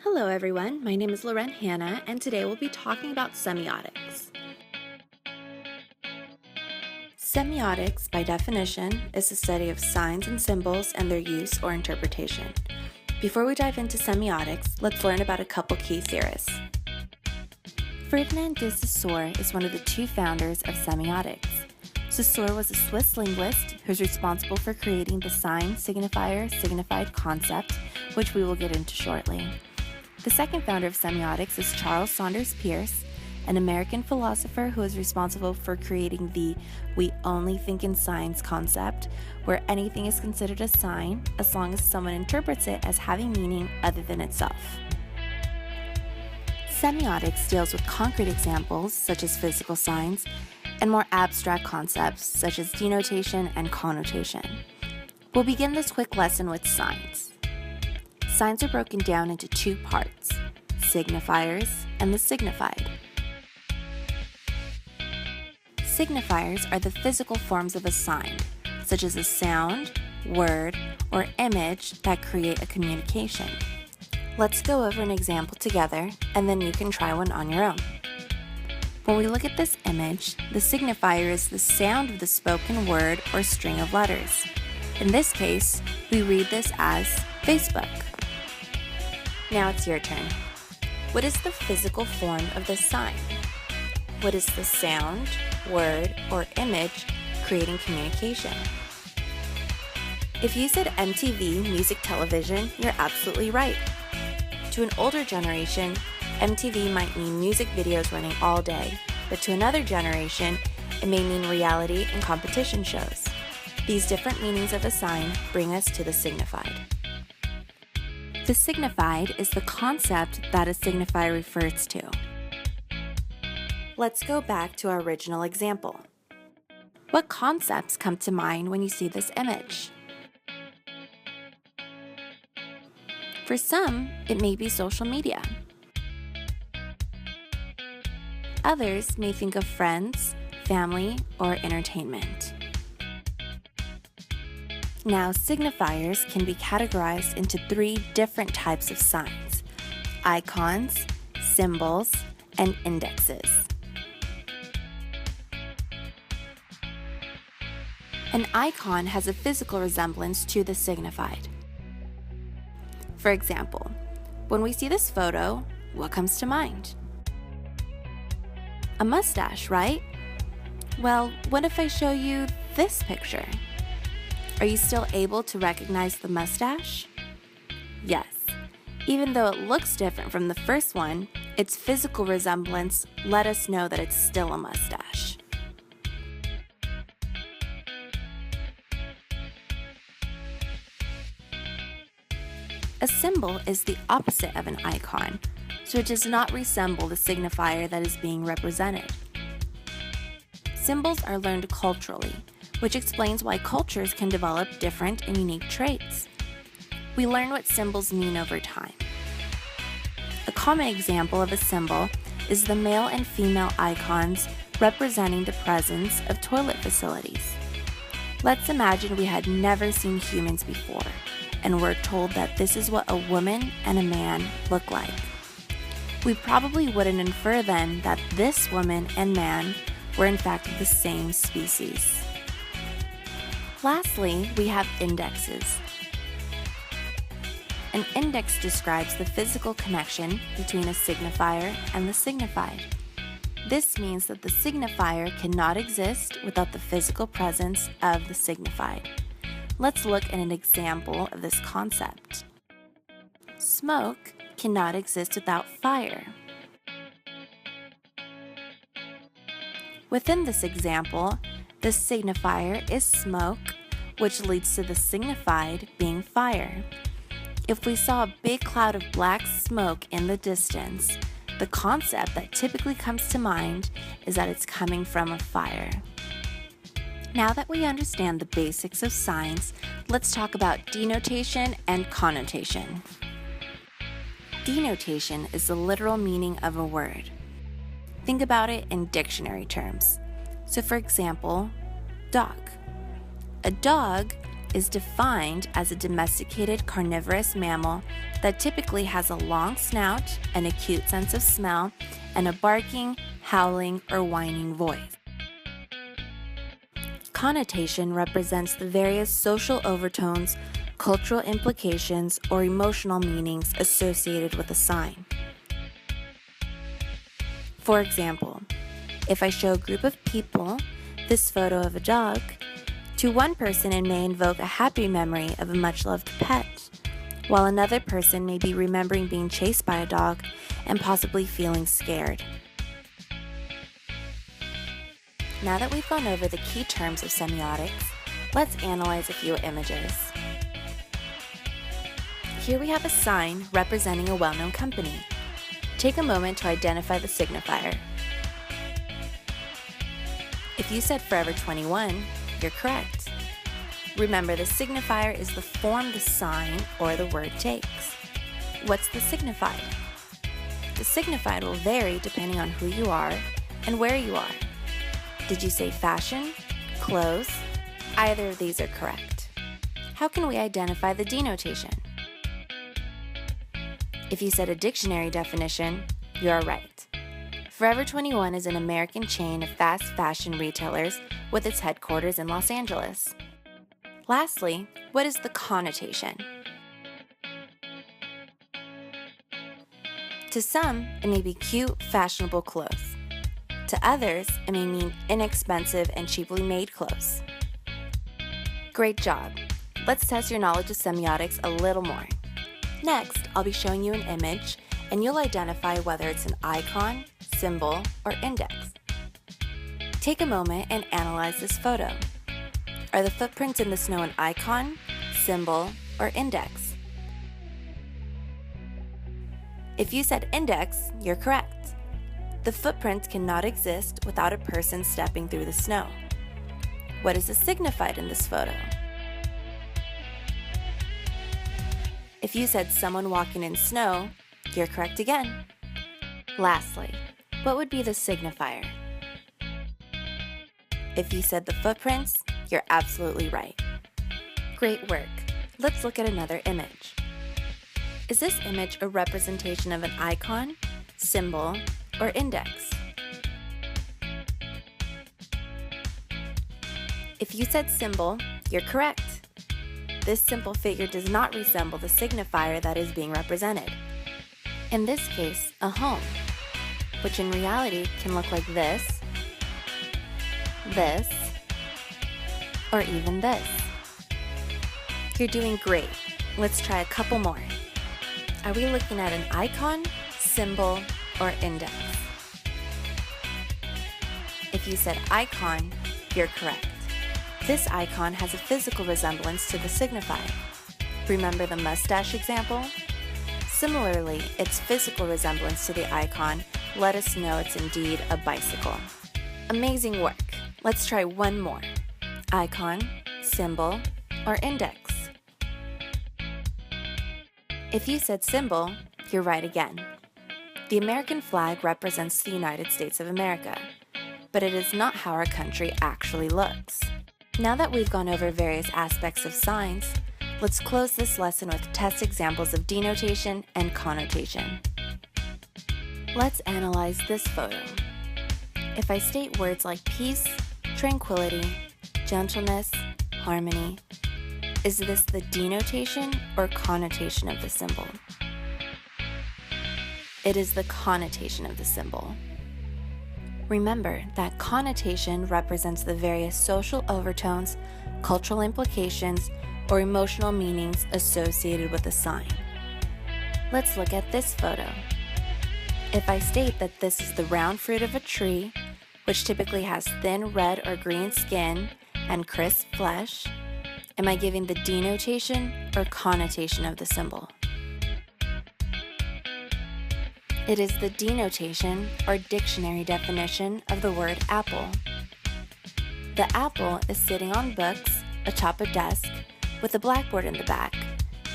Hello everyone, my name is Loren Hanna, and today we'll be talking about semiotics. Semiotics, by definition, is the study of signs and symbols and their use or interpretation. Before we dive into semiotics, let's learn about a couple key theorists. Ferdinand de Saussure is one of the two founders of semiotics. Saussure was a Swiss linguist who's responsible for creating the sign, signifier, signified concept, which we will get into shortly. The second founder of semiotics is Charles Saunders Peirce, an American philosopher who is responsible for creating the "we only think in signs" concept, where anything is considered a sign as long as someone interprets it as having meaning other than itself. Semiotics deals with concrete examples, such as physical signs, and more abstract concepts, such as denotation and connotation. We'll begin this quick lesson with signs. Signs are broken down into two parts, signifiers and the signified. Signifiers are the physical forms of a sign, such as a sound, word, or image that create a communication. Let's go over an example together, and then you can try one on your own. When we look at this image, the signifier is the sound of the spoken word or string of letters. In this case, we read this as Facebook. Now it's your turn. What is the physical form of this sign? What is the sound, word, or image creating communication? If you said MTV, music television, you're absolutely right. To an older generation, MTV might mean music videos running all day, but to another generation, it may mean reality and competition shows. These different meanings of a sign bring us to the signified. The signified is the concept that a signifier refers to. Let's go back to our original example. What concepts come to mind when you see this image? For some, it may be social media. Others may think of friends, family, or entertainment. Now, signifiers can be categorized into three different types of signs: icons, symbols, and indexes. An icon has a physical resemblance to the signified. For example, when we see this photo, what comes to mind? A mustache, right? Well, what if I show you this picture? Are you still able to recognize the mustache? Yes. Even though it looks different from the first one, its physical resemblance let us know that it's still a mustache. A symbol is the opposite of an icon, so it does not resemble the signifier that is being represented. Symbols are learned culturally, which explains why cultures can develop different and unique traits. We learn what symbols mean over time. A common example of a symbol is the male and female icons representing the presence of toilet facilities. Let's imagine we had never seen humans before, and we're told that this is what a woman and a man look like. We probably wouldn't infer then that this woman and man were in fact the same species. Lastly, we have indexes. An index describes the physical connection between a signifier and the signified. This means that the signifier cannot exist without the physical presence of the signified. Let's look at an example of this concept. Smoke cannot exist without fire. Within this example, the signifier is smoke, which leads to the signified being fire. If we saw a big cloud of black smoke in the distance, the concept that typically comes to mind is that it's coming from a fire. Now that we understand the basics of signs, let's talk about denotation and connotation. Denotation is the literal meaning of a word. Think about it in dictionary terms. So for example, dog. A dog is defined as a domesticated carnivorous mammal that typically has a long snout, an acute sense of smell, and a barking, howling, or whining voice. Connotation represents the various social overtones, cultural implications, or emotional meanings associated with a sign. For example, if I show a group of people this photo of a dog, to one person it may invoke a happy memory of a much-loved pet, while another person may be remembering being chased by a dog and possibly feeling scared. Now that we've gone over the key terms of semiotics, let's analyze a few images. Here we have a sign representing a well-known company. Take a moment to identify the signifier. If you said Forever 21, you're correct. Remember, the signifier is the form the sign or the word takes. What's the signified? The signified will vary depending on who you are and where you are. Did you say fashion, clothes? Either of these are correct. How can we identify the denotation? If you said a dictionary definition, you are right. Forever 21 is an American chain of fast fashion retailers with its headquarters in Los Angeles. Lastly, what is the connotation? To some, it may be cute, fashionable clothes. To others, it may mean inexpensive and cheaply made clothes. Great job! Let's test your knowledge of semiotics a little more. Next, I'll be showing you an image, and you'll identify whether it's an icon, symbol, or index. Take a moment and analyze this photo. Are the footprints in the snow an icon, symbol, or index? If you said index, you're correct. The footprints cannot exist without a person stepping through the snow. What is signified in this photo? If you said someone walking in snow, you're correct again. Lastly, what would be the signifier? If you said the footprints, you're absolutely right. Great work. Let's look at another image. Is this image a representation of an icon, symbol, or index? If you said symbol, you're correct. This simple figure does not resemble the signifier that is being represented. In this case, a home, which in reality can look like this, or even this. You're doing great. Let's try a couple more. Are we looking at an icon, symbol, or index? If you said icon, you're correct. This icon has a physical resemblance to the signifier. Remember the mustache example? Similarly, its physical resemblance to the icon let us know it's indeed a bicycle. Amazing work. Let's try one more. Icon, symbol, or index. If you said symbol, you're right again. The American flag represents the United States of America, but it is not how our country actually looks. Now that we've gone over various aspects of signs, let's close this lesson with test examples of denotation and connotation. Let's analyze this photo. If I state words like peace, tranquility, gentleness, harmony, is this the denotation or connotation of the symbol? It is the connotation of the symbol. Remember that connotation represents the various social overtones, cultural implications, or emotional meanings associated with a sign. Let's look at this photo. If I state that this is the round fruit of a tree, which typically has thin red or green skin and crisp flesh, am I giving the denotation or connotation of the symbol? It is the denotation or dictionary definition of the word apple. The apple is sitting on books atop a desk with a blackboard in the back,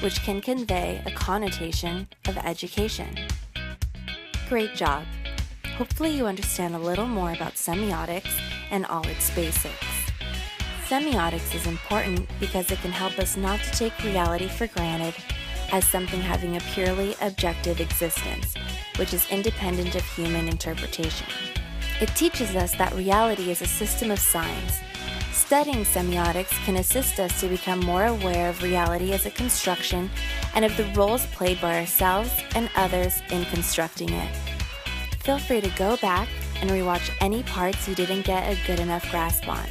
which can convey a connotation of education. Great job! Hopefully you understand a little more about semiotics and all its basics. Semiotics is important because it can help us not to take reality for granted as something having a purely objective existence, which is independent of human interpretation. It teaches us that reality is a system of signs. Studying semiotics can assist us to become more aware of reality as a construction and of the roles played by ourselves and others in constructing it. Feel free to go back and rewatch any parts you didn't get a good enough grasp on.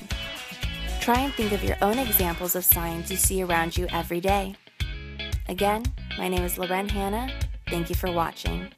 Try and think of your own examples of signs you see around you every day. Again, my name is Loren Hanna. Thank you for watching.